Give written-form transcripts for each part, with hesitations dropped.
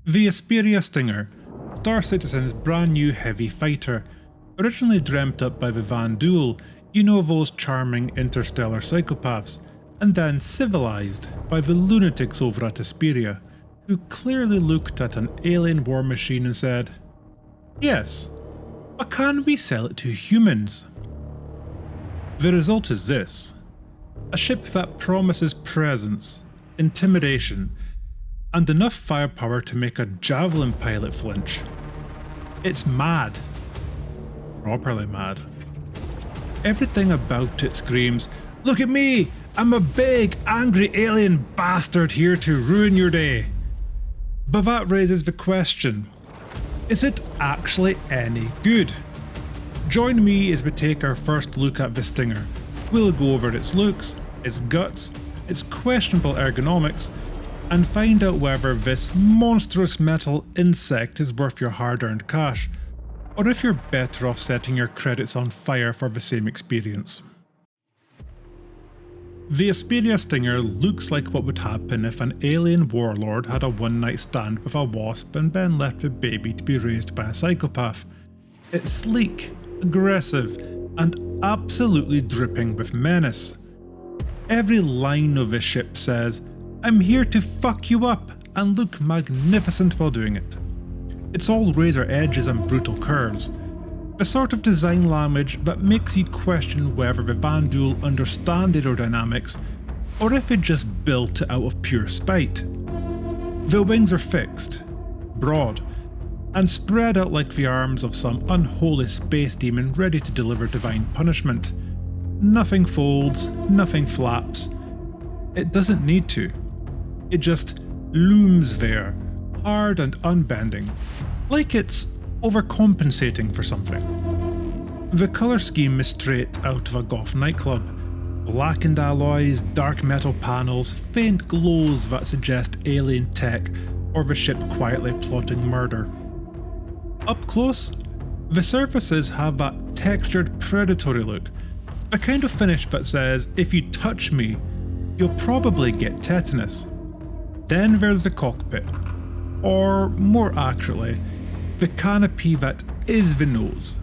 The Esperia Stinger, Star Citizen's brand new heavy fighter, originally dreamt up by the Van Duel, you know, those charming interstellar psychopaths, and then civilized by the lunatics over at Esperia, who clearly looked at an alien war machine and said, "Yes, but can we sell it to humans?" The result is this: a ship that promises presence, intimidation, and enough firepower to make a Javelin pilot flinch. It's mad. Properly mad. Everything about it screams, "Look at me! I'm a big, angry alien bastard here to ruin your day." But that raises the question, is it actually any good? Join me as we take our first look at the Stinger. We'll go over its looks, its guts, its questionable ergonomics, and find out whether this monstrous metal insect is worth your hard-earned cash, or if you're better off setting your credits on fire for the same experience. The Esperia Stinger looks like what would happen if an alien warlord had a one-night stand with a wasp and then left the baby to be raised by a psychopath. It's sleek, aggressive, and absolutely dripping with menace. Every line of the ship says, "I'm here to fuck you up and look magnificent while doing it." It's all razor edges and brutal curves, the sort of design language that makes you question whether the Van Duel understand aerodynamics or if it just built it out of pure spite. The wings are fixed, broad, and spread out like the arms of some unholy space demon ready to deliver divine punishment. Nothing folds, nothing flaps. It doesn't need to. It just looms there, hard and unbending, like it's overcompensating for something. The colour scheme is straight out of a goth nightclub. Blackened alloys, dark metal panels, faint glows that suggest alien tech or the ship quietly plotting murder. Up close, the surfaces have that textured predatory look, the kind of finish that says, if you touch me, you'll probably get tetanus. Then there's the cockpit, or more accurately, the canopy that is the nose.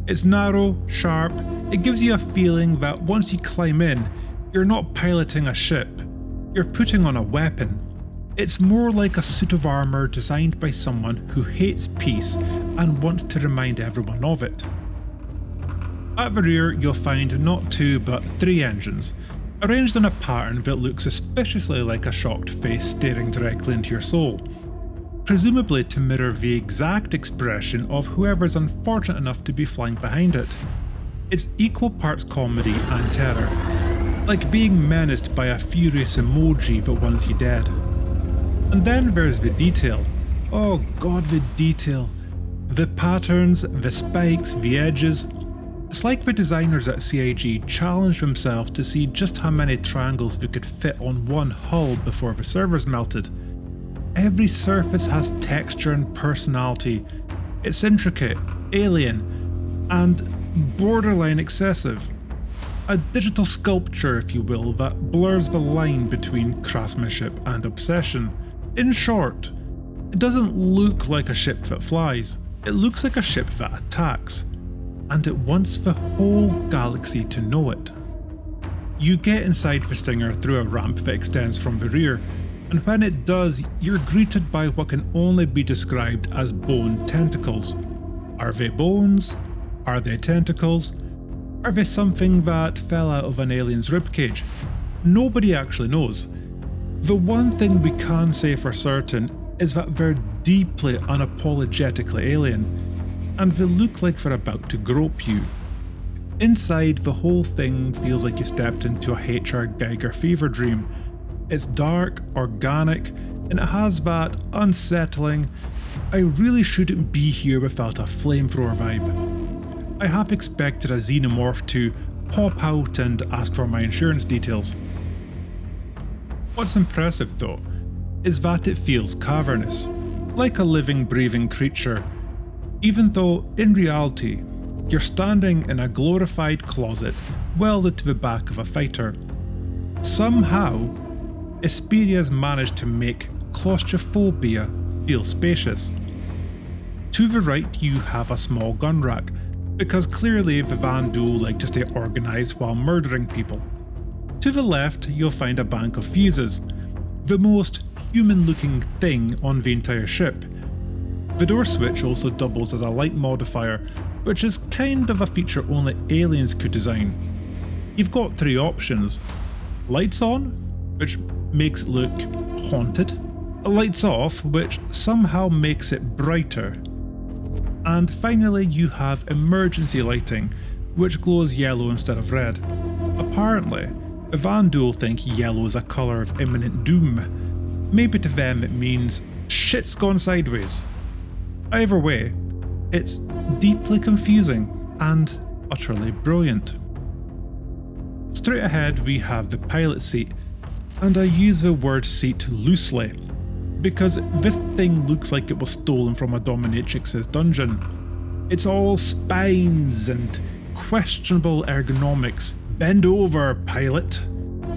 It's narrow, sharp, it gives you a feeling that once you climb in, you're not piloting a ship, you're putting on a weapon. It's more like a suit of armour designed by someone who hates peace and wants to remind everyone of it. At the rear, you'll find not two but three engines, arranged in a pattern that looks suspiciously like a shocked face staring directly into your soul, presumably to mirror the exact expression of whoever's unfortunate enough to be flying behind it. It's equal parts comedy and terror, like being menaced by a furious emoji that wants you dead. And then there's the detail. Oh god, the detail. The patterns, the spikes, the edges. It's like the designers at CIG challenged themselves to see just how many triangles they could fit on one hull before the servers melted. Every surface has texture and personality. It's intricate, alien, and borderline excessive. A digital sculpture, if you will, that blurs the line between craftsmanship and obsession. In short, it doesn't look like a ship that flies, it looks like a ship that attacks, and it wants the whole galaxy to know it. You get inside the Stinger through a ramp that extends from the rear, and when it does, you're greeted by what can only be described as bone-tentacles. Are they bones? Are they tentacles? Are they something that fell out of an alien's ribcage? Nobody actually knows. The one thing we can say for certain is that they're deeply unapologetically alien, and they look like they're about to grope you. Inside, the whole thing feels like you stepped into a HR Geiger fever dream. It's dark, organic, and it has that unsettling, I really shouldn't be here without a flamethrower vibe. I half expected a xenomorph to pop out and ask for my insurance details. What's impressive though, is that it feels cavernous, like a living, breathing creature, even though in reality, you're standing in a glorified closet welded to the back of a fighter. Somehow, Esperia's managed to make claustrophobia feels spacious. To the right you have a small gun rack, because clearly the Van Duel like to stay organised while murdering people. To the left you'll find a bank of fuses, the most human looking thing on the entire ship. The door switch also doubles as a light modifier, which is kind of a feature only aliens could design. You've got three options: lights on, which makes it look haunted, lights off, which somehow makes it brighter, and finally you have emergency lighting, which glows yellow instead of red. Apparently, the Van Duel think yellow is a colour of imminent doom. Maybe to them it means shit's gone sideways. Either way, it's deeply confusing and utterly brilliant. Straight ahead we have the pilot seat, and I use the word seat loosely, because this thing looks like it was stolen from a dominatrix's dungeon. It's all spines and questionable ergonomics. Bend over, pilot,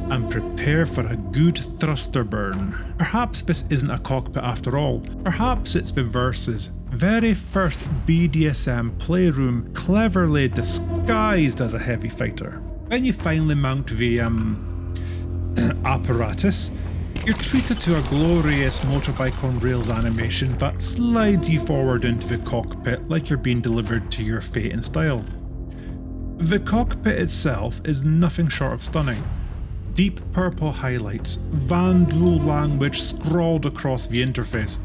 and prepare for a good thruster burn. Perhaps this isn't a cockpit after all. Perhaps it's the Verse's very first BDSM playroom, cleverly disguised as a heavy fighter. When you finally mount the apparatus, you're treated to a glorious motorbike on rails animation that slides you forward into the cockpit like you're being delivered to your fate in style. The cockpit itself is nothing short of stunning. Deep purple highlights, Van Duel language scrawled across the interface,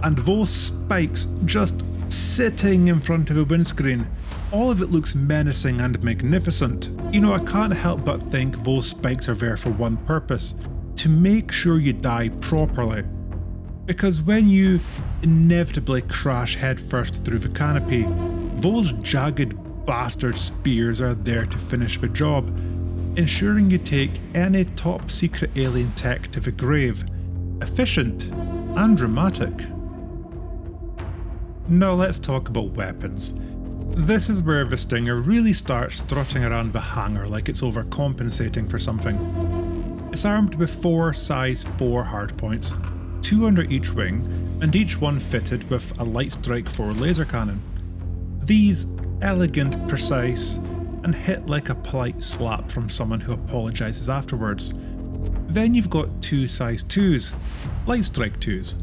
and those spikes just sitting in front of a windscreen. All of it looks menacing and magnificent. You know, I can't help but think those spikes are there for one purpose: to make sure you die properly. Because when you inevitably crash headfirst through the canopy, those jagged bastard spears are there to finish the job, ensuring you take any top secret alien tech to the grave. Efficient and dramatic. Now let's talk about weapons. This is where the Stinger really starts strutting around the hangar like it's overcompensating for something. It's armed with 4 size 4 hardpoints, 2 under each wing, and each one fitted with a Lightstrike 4 laser cannon. These elegant, precise, and hit like a polite slap from someone who apologises afterwards. Then you've got 2 size 2s, Lightstrike 2s,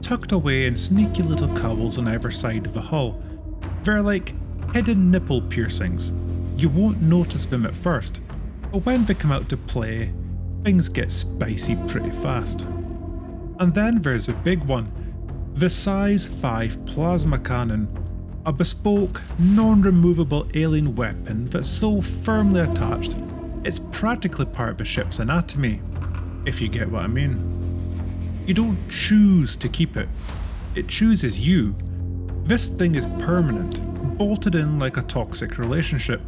tucked away in sneaky little cowls on either side of the hull. They're like hidden nipple piercings. You won't notice them at first, but when they come out to play, things get spicy pretty fast. And then there's the big one, the size 5 plasma cannon, a bespoke, non-removable alien weapon that's so firmly attached it's practically part of the ship's anatomy, if you get what I mean. You don't choose to keep it, it chooses you. This thing is permanent, bolted in like a toxic relationship.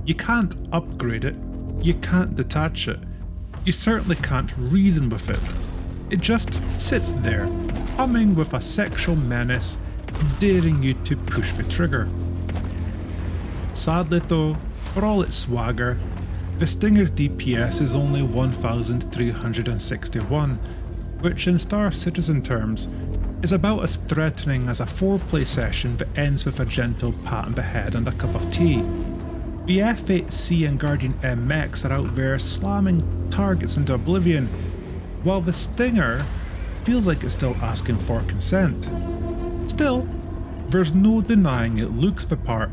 You can't upgrade it, you can't detach it, you certainly can't reason with it. It just sits there, humming with a sexual menace, daring you to push the trigger. Sadly though, for all its swagger, the Stinger's DPS is only 1,361, which in Star Citizen terms is about as threatening as a foreplay session that ends with a gentle pat on the head and a cup of tea. The F8C and Guardian MX are out there slamming targets into oblivion, while the Stinger feels like it's still asking for consent. Still, there's no denying it looks the part.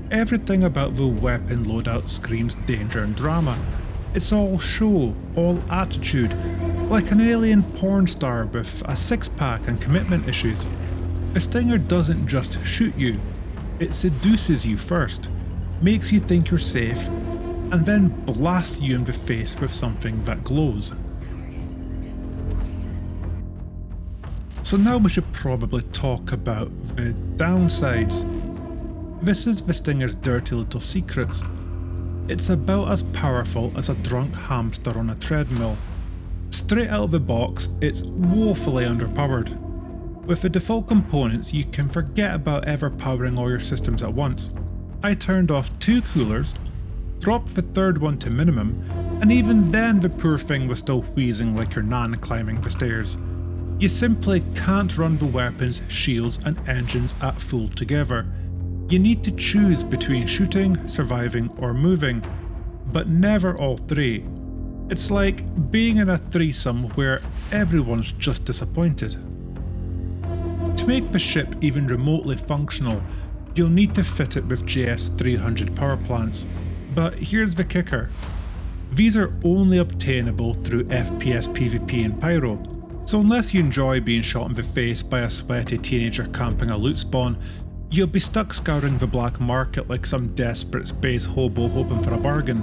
Everything about the weapon loadout screams danger and drama. It's all show, all attitude, like an alien porn star with a six-pack and commitment issues. The Stinger doesn't just shoot you, it seduces you first, makes you think you're safe, and then blasts you in the face with something that glows. So now we should probably talk about the downsides. This is the Stinger's dirty little secrets. It's about as powerful as a drunk hamster on a treadmill. Straight out of the box, it's woefully underpowered. With the default components, you can forget about ever powering all your systems at once. I turned off 2 coolers, dropped the third one to minimum, and even then the poor thing was still wheezing like your nan climbing the stairs. You simply can't run the weapons, shields and engines at full together. You need to choose between shooting, surviving or moving, but never all three. It's like being in a threesome where everyone's just disappointed. To make the ship even remotely functional, you'll need to fit it with JS300 power plants. But here's the kicker. These are only obtainable through FPS PvP and Pyro, so unless you enjoy being shot in the face by a sweaty teenager camping a loot spawn, you'll be stuck scouring the black market like some desperate space hobo hoping for a bargain.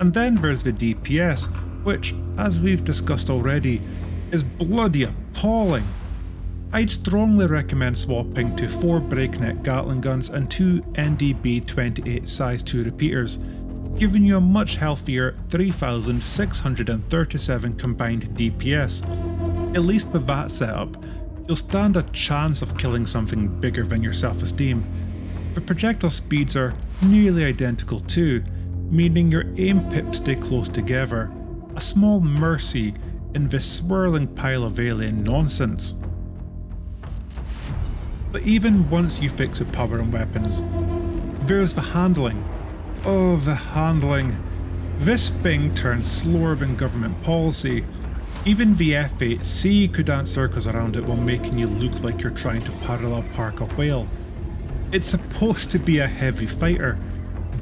And then there's the DPS, which, as we've discussed already, is bloody appalling. I'd strongly recommend swapping to 4 Breakneck Gatling guns and 2 NDB-28 size 2 repeaters, giving you a much healthier 3,637 combined DPS. At least with that setup, you'll stand a chance of killing something bigger than your self-esteem. The projectile speeds are nearly identical too, meaning your aim pips stay close together, a small mercy in this swirling pile of alien nonsense. But even once you fix the power and weapons, there's the handling. Oh, the handling. This thing turns slower than government policy. Even the F8C could dance circles around it while making you look like you're trying to parallel park a whale. It's supposed to be a heavy fighter,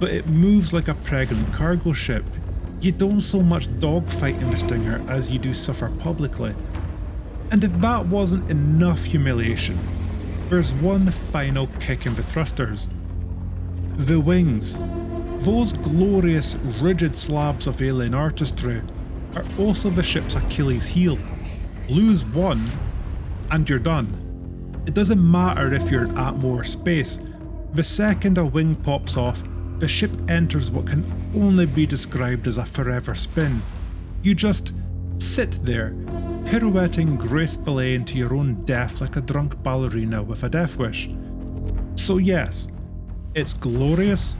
but it moves like a pregnant cargo ship. You don't so much dogfight in the Stinger as you do suffer publicly. And if that wasn't enough humiliation, there's one final kick in the thrusters. The wings. Those glorious, rigid slabs of alien artistry are also the ship's Achilles heel. Lose one, and you're done. It doesn't matter if you're in Atmo or space. The second a wing pops off, the ship enters what can only be described as a forever spin. You just sit there, pirouetting gracefully into your own death like a drunk ballerina with a death wish. So yes, it's glorious,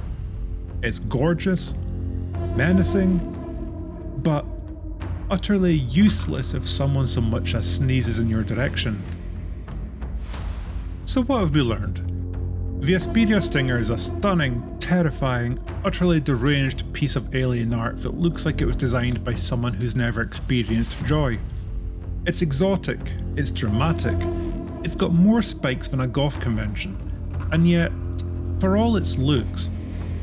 it's gorgeous, menacing, but utterly useless if someone so much as sneezes in your direction. So what have we learned? The Esperia Stinger is a stunning, terrifying, utterly deranged piece of alien art that looks like it was designed by someone who's never experienced joy. It's exotic, it's dramatic, it's got more spikes than a golf convention, and yet, for all its looks,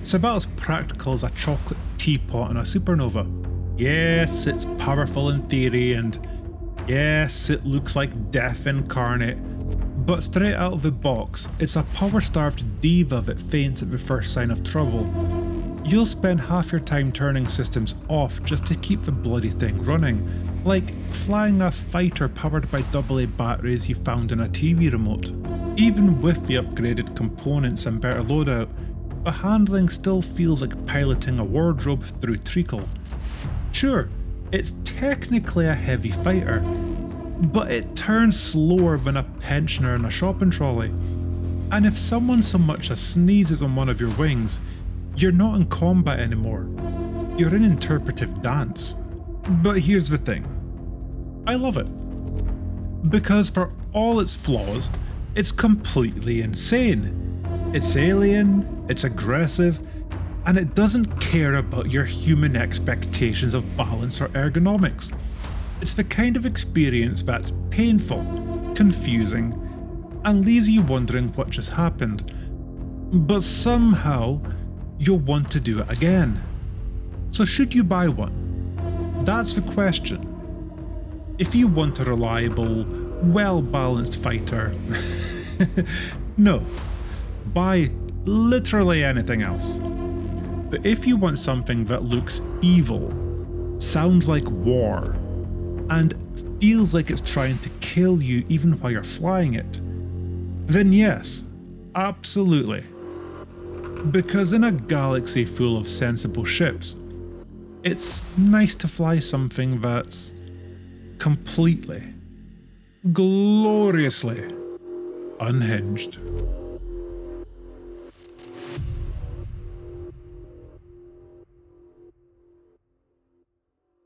it's about as practical as a chocolate teapot in a supernova. Yes, it's powerful in theory, and yes, it looks like death incarnate, but straight out of the box, it's a power-starved diva that faints at the first sign of trouble. You'll spend half your time turning systems off just to keep the bloody thing running, like flying a fighter powered by AA batteries you found in a TV remote. Even with the upgraded components and better loadout, the handling still feels like piloting a wardrobe through treacle. Sure, it's technically a heavy fighter, but it turns slower than a pensioner in a shopping trolley. And if someone so much as sneezes on one of your wings, you're not in combat anymore. You're in interpretive dance. But here's the thing. I love it. Because for all its flaws, it's completely insane. It's alien, it's aggressive, and it doesn't care about your human expectations of balance or ergonomics. It's the kind of experience that's painful, confusing, and leaves you wondering what just happened. But somehow, you'll want to do it again. So should you buy one? That's the question. If you want a reliable, well-balanced fighter, no. Buy literally anything else. But if you want something that looks evil, sounds like war, and feels like it's trying to kill you even while you're flying it, then yes, absolutely. Because in a galaxy full of sensible ships, it's nice to fly something that's completely, gloriously unhinged.